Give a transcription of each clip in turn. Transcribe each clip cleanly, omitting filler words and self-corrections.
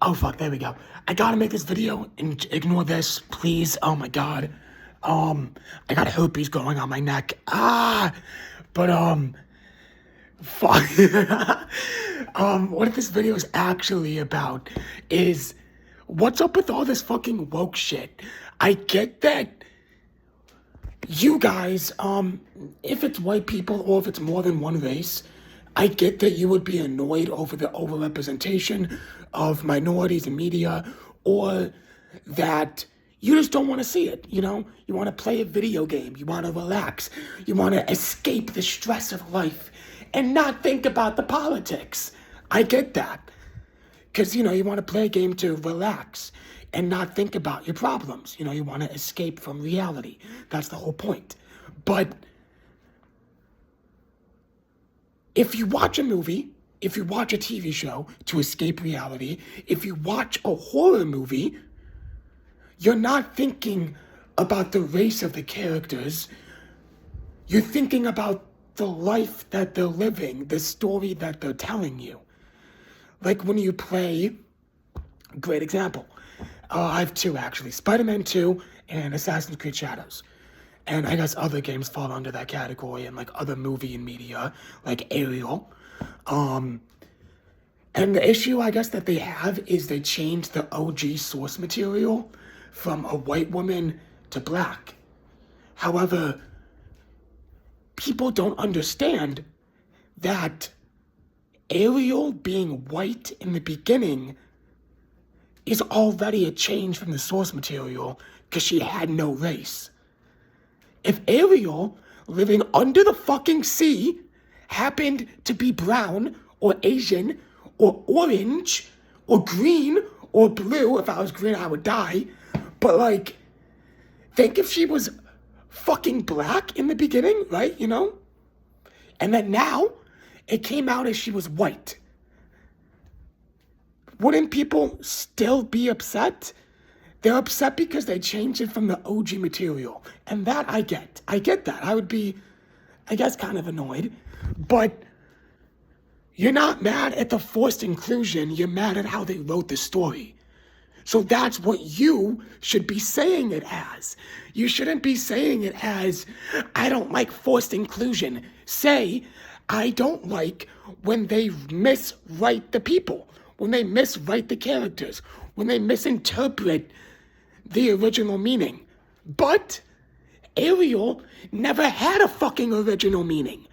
Oh fuck, there we go. I gotta make this video and ignore this, please. Oh my god. I got herpes growing on my neck. But fuck. What this video is actually about is what's up with all this fucking woke shit. I get that you guys, if it's white people or if it's more than one race, I get that you would be annoyed over the overrepresentation of minorities in media, or that you just don't want to see it, you know? You want to play a video game, you want to relax, you want to escape the stress of life and not think about the politics. I get that. Because, you know, you want to play a game to relax and not think about your problems. You know, you want to escape from reality. That's the whole point. But if you watch a movie, if you watch a TV show to escape reality, if you watch a horror movie, you're not thinking about the race of the characters. You're thinking about the life that they're living, the story that they're telling you. Like when you play, great example. I have two actually, Spider-Man 2 and Assassin's Creed Shadows. And I guess other games fall under that category, and like other movie and media, like Ariel. And the issue, I guess, that they have is they changed the OG source material from a white woman to black. However, people don't understand that Ariel being white in the beginning is already a change from the source material because she had no race. If Ariel, living under the fucking sea, happened to be brown or Asian or orange or green or blue, if I was green I would die, but like, think if she was fucking black in the beginning, right, you know? And then now, it came out as she was white. Wouldn't people still be upset? They're upset because they changed it from the OG material. And that I get. I get that. I would be, I guess, kind of annoyed. But you're not mad at the forced inclusion. You're mad at how they wrote the story. So that's what you should be saying it as. You shouldn't be saying it as, I don't like forced inclusion. Say, I don't like when they miswrite the people, when they miswrite the characters, when they misinterpret the original meaning. But Ariel never had a fucking original meaning.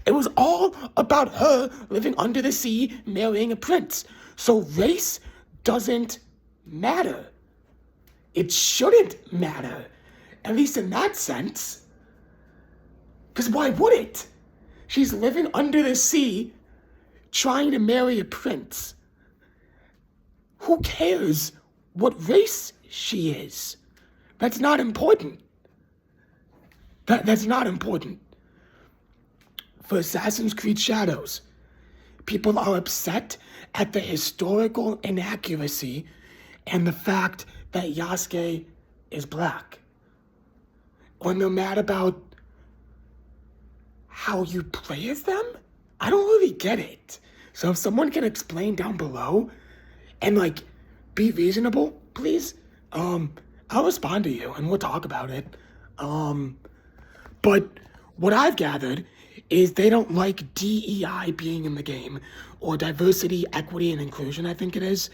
It was all about her living under the sea, marrying a prince. So race doesn't matter. It shouldn't matter, at least in that sense. Because why would it? She's living under the sea, trying to marry a prince. Who cares what race she is? That's not important. That's not important. For Assassin's Creed Shadows, people are upset at the historical inaccuracy and the fact that Yasuke is black. When they're mad about how you play as them, I don't really get it. So if someone can explain down below and like be reasonable, please, I'll respond to you and we'll talk about it. But what I've gathered is they don't like DEI being in the game, or diversity, equity, and inclusion, I think it is.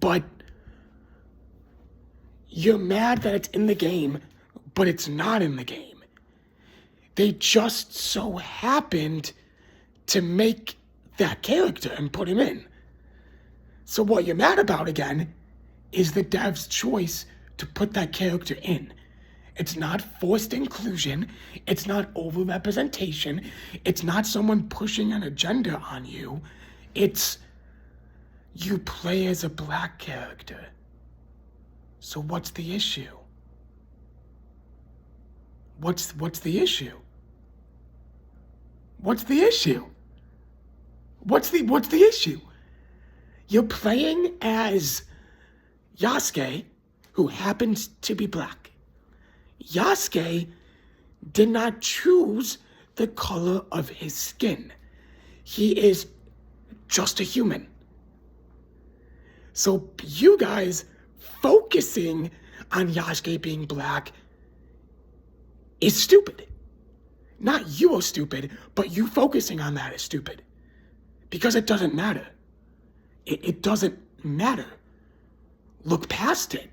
But you're mad that it's in the game, but it's not in the game. They just so happened to make that character and put him in. So what you're mad about, again, is the dev's choice to put that character in. It's not forced inclusion. It's not overrepresentation. It's not someone pushing an agenda on you. It's you play as a black character. So what's the issue? What's the issue? What's the issue? What's the issue? You're playing as Yasuke, who happens to be black. Yasuke did not choose the color of his skin. He is just a human. So you guys focusing on Yasuke being black is stupid. Not you are stupid, but you focusing on that is stupid. Because it doesn't matter. It doesn't matter. Look past it.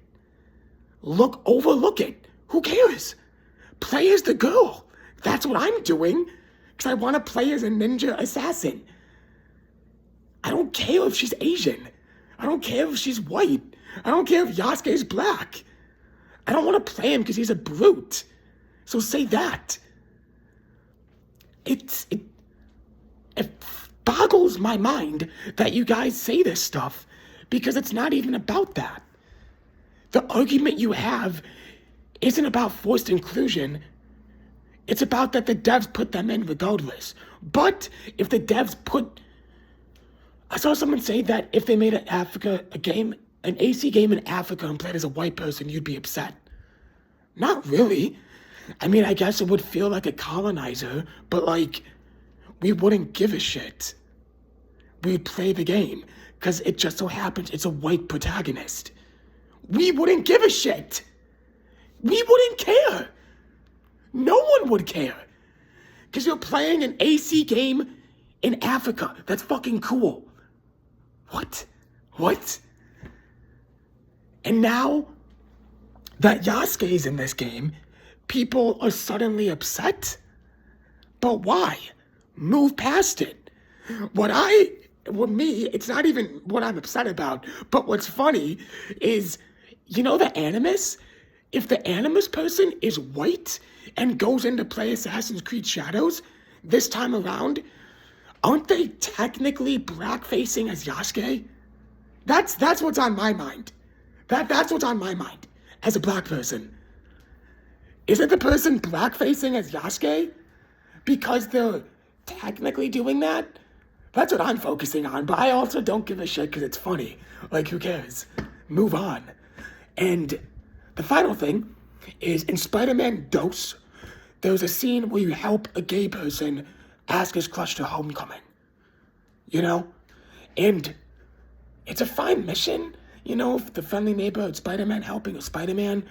Overlook it. Who cares? Play as the girl. That's what I'm doing. Because I want to play as a ninja assassin. I don't care if she's Asian. I don't care if she's white. I don't care if Yasuke's black. I don't want to play him because he's a brute. So say that. It boggles my mind that you guys say this stuff because it's not even about that. The argument you have isn't about forced inclusion. It's about that the devs put them in regardless. But if the devs put... I saw someone say that if they made an AC game in Africa and played as a white person, you'd be upset. Not really. I mean, I guess it would feel like a colonizer, but like, we wouldn't give a shit. We'd play the game, because it just so happens it's a white protagonist. We wouldn't give a shit. We wouldn't care. No one would care. Because you're playing an AC game in Africa. That's fucking cool. What? And now that Yasuke's in this game, people are suddenly upset? But why? Move past it. It's not even what I'm upset about, but what's funny is, you know the Animus? If the Animus person is white and goes in to play Assassin's Creed Shadows, this time around, aren't they technically blackfacing as Yasuke? That's what's on my mind. That's what's on my mind as a black person. Isn't the person blackfacing as Yasuke because they're technically doing that? That's what I'm focusing on, but I also don't give a shit because it's funny. Like, who cares? Move on. And the final thing is in Spider-Man Dose, there's a scene where you help a gay person ask his crush to homecoming. You know? And it's a fine mission, you know, the friendly neighborhood Spider-Man helping a Spider-Man.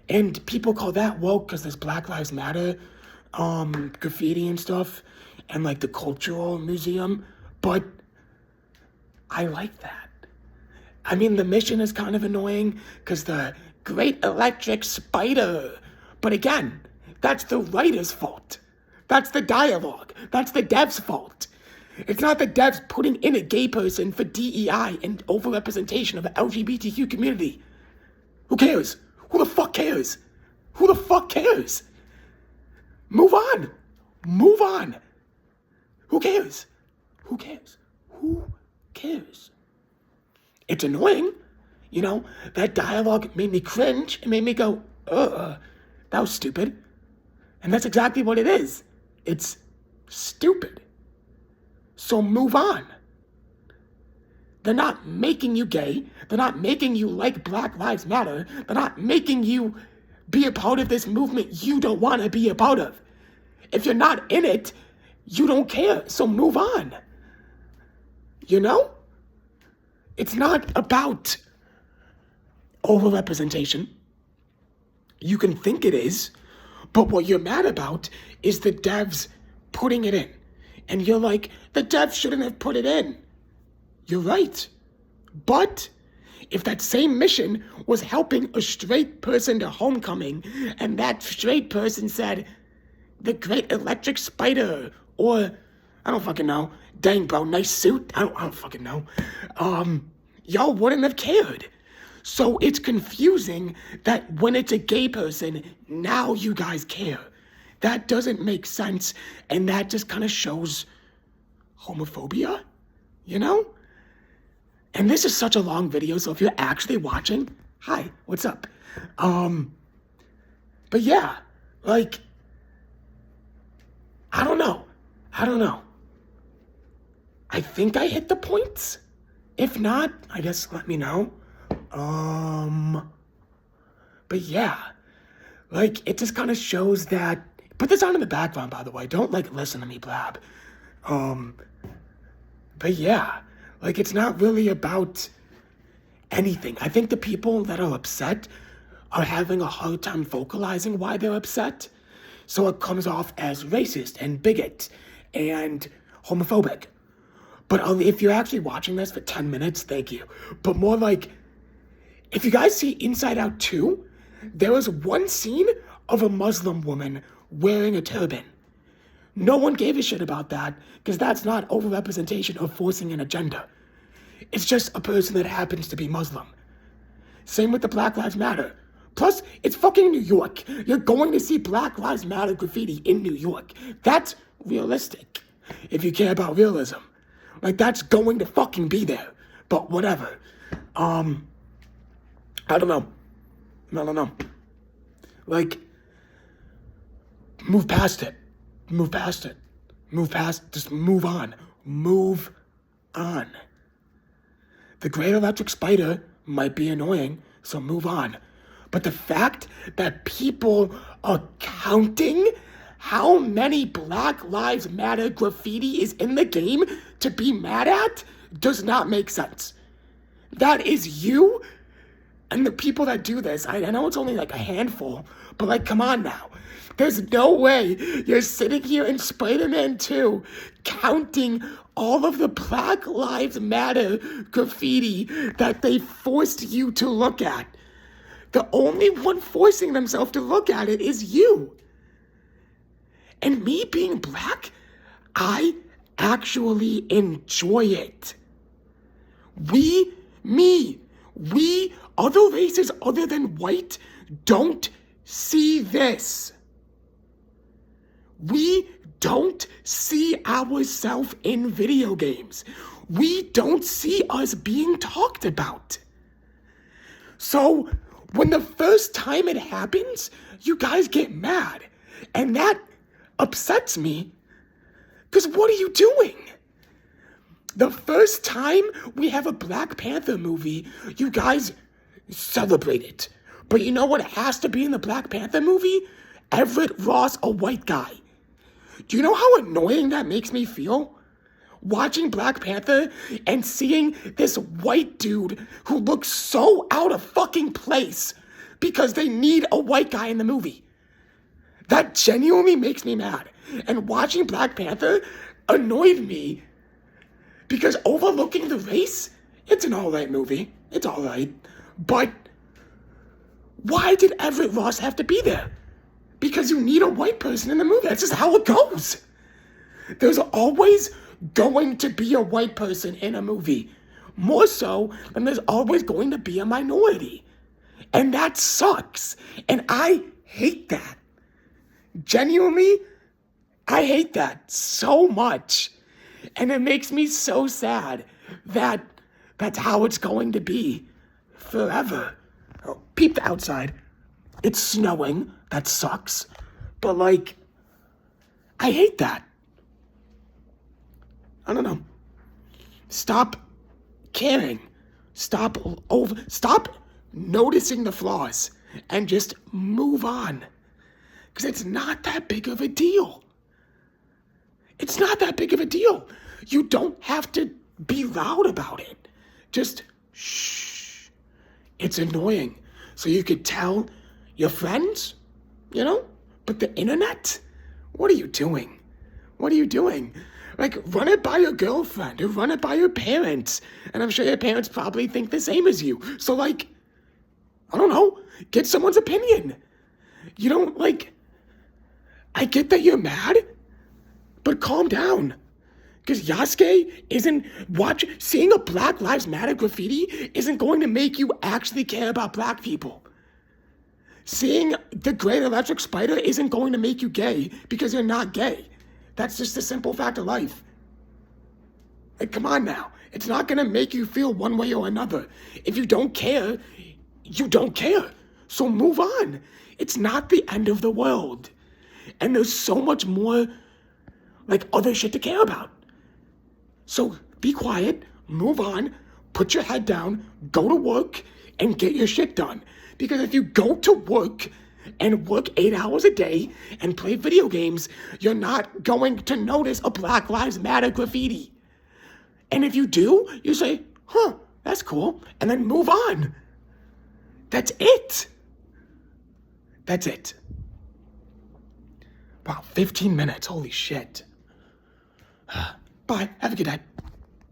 And people call that woke because there's Black Lives Matter, graffiti and stuff, and like the cultural museum. But I like that. I mean, the mission is kind of annoying because the great electric spider. But again, that's the writer's fault. That's the dialogue. That's the dev's fault. It's not the devs putting in a gay person for DEI and overrepresentation of the LGBTQ community. Who cares? Who the fuck cares? Who the fuck cares? Move on. Move on. Who cares? Who cares? Who cares? It's annoying. You know, that dialogue made me cringe. It made me go, that was stupid. And that's exactly what it is. It's stupid. So move on. They're not making you gay. They're not making you like Black Lives Matter. They're not making you be a part of this movement you don't want to be a part of. If you're not in it, you don't care. So move on. You know? It's not about overrepresentation. You can think it is, but what you're mad about is the devs putting it in. And you're like, the devs shouldn't have put it in. You're right. But if that same mission was helping a straight person to homecoming, and that straight person said, the great electric spider, or, I don't fucking know, dang bro, nice suit, I don't fucking know, y'all wouldn't have cared. So it's confusing that when it's a gay person, now you guys care. That doesn't make sense, and that just kind of shows homophobia, you know? And this is such a long video, so if you're actually watching, hi, what's up? But yeah, like, I don't know. I think I hit the points. If not, I guess let me know. But yeah, like, it just kind of shows that, put this on in the background, by the way, don't, like, listen to me blab. But yeah, like, it's not really about anything. I think the people that are upset are having a hard time vocalizing why they're upset. So it comes off as racist and bigot and homophobic. But if you're actually watching this for 10 minutes, thank you. But more like, if you guys see Inside Out 2, there was one scene of a Muslim woman wearing a turban. No one gave a shit about that because that's not overrepresentation or forcing an agenda. It's just a person that happens to be Muslim. Same with the Black Lives Matter. Plus, it's fucking New York. You're going to see Black Lives Matter graffiti in New York. That's realistic. If you care about realism. Like, that's going to fucking be there. But whatever. I don't know. Like, move past it. Just move on. Move on. The Great Electric Spider might be annoying, so move on. But the fact that people are counting how many Black Lives Matter graffiti is in the game to be mad at does not make sense. That is you and the people that do this. I know it's only like a handful, but like, come on now. There's no way you're sitting here in Spider-Man 2 counting all of the Black Lives Matter graffiti that they forced you to look at. The only one forcing themselves to look at it is you. And me being black, I actually enjoy it. We, other races other than white, don't see this. We don't see ourselves in video games. We don't see us being talked about. So, when the first time it happens, you guys get mad. And that upsets me. Because what are you doing? The first time we have a Black Panther movie, you guys celebrate it. But you know what has to be in the Black Panther movie? Everett Ross, a white guy. Do you know how annoying that makes me feel? Watching Black Panther and seeing this white dude who looks so out of fucking place because they need a white guy in the movie. That genuinely makes me mad. And watching Black Panther annoyed me because overlooking the race, it's an alright movie. It's alright. But why did Everett Ross have to be there? Because you need a white person in the movie. That's just how it goes. There's always going to be a white person in a movie. More so than there's always going to be a minority. And that sucks. And I hate that. Genuinely, I hate that so much. And it makes me so sad that that's how it's going to be forever. Oh, peep the outside. It's snowing. That sucks. But like, I hate that. I don't know. Stop caring. Stop noticing the flaws and just move on. Because it's not that big of a deal. It's not that big of a deal. You don't have to be loud about it. Just shh. It's annoying. So you could tell your friends, you know? But the internet? What are you doing? What are you doing? Like, run it by your girlfriend or run it by your parents. And I'm sure your parents probably think the same as you. So, like, I don't know, get someone's opinion. You don't, like, I get that you're mad, but calm down. Because Yasuke seeing a Black Lives Matter graffiti isn't going to make you actually care about black people. Seeing the Great Electric Spider isn't going to make you gay because you're not gay. That's just a simple fact of life. Like, come on now. It's not going to make you feel one way or another. If you don't care, you don't care. So move on. It's not the end of the world. And there's so much more, like, other shit to care about. So be quiet, move on, put your head down, go to work, and get your shit done. Because if you go to work and work 8 hours a day and play video games, you're not going to notice a Black Lives Matter graffiti. And if you do, you say, huh, That's cool. And then move on. That's it. That's it. Wow, 15 minutes. Holy shit. Bye. Have a good day.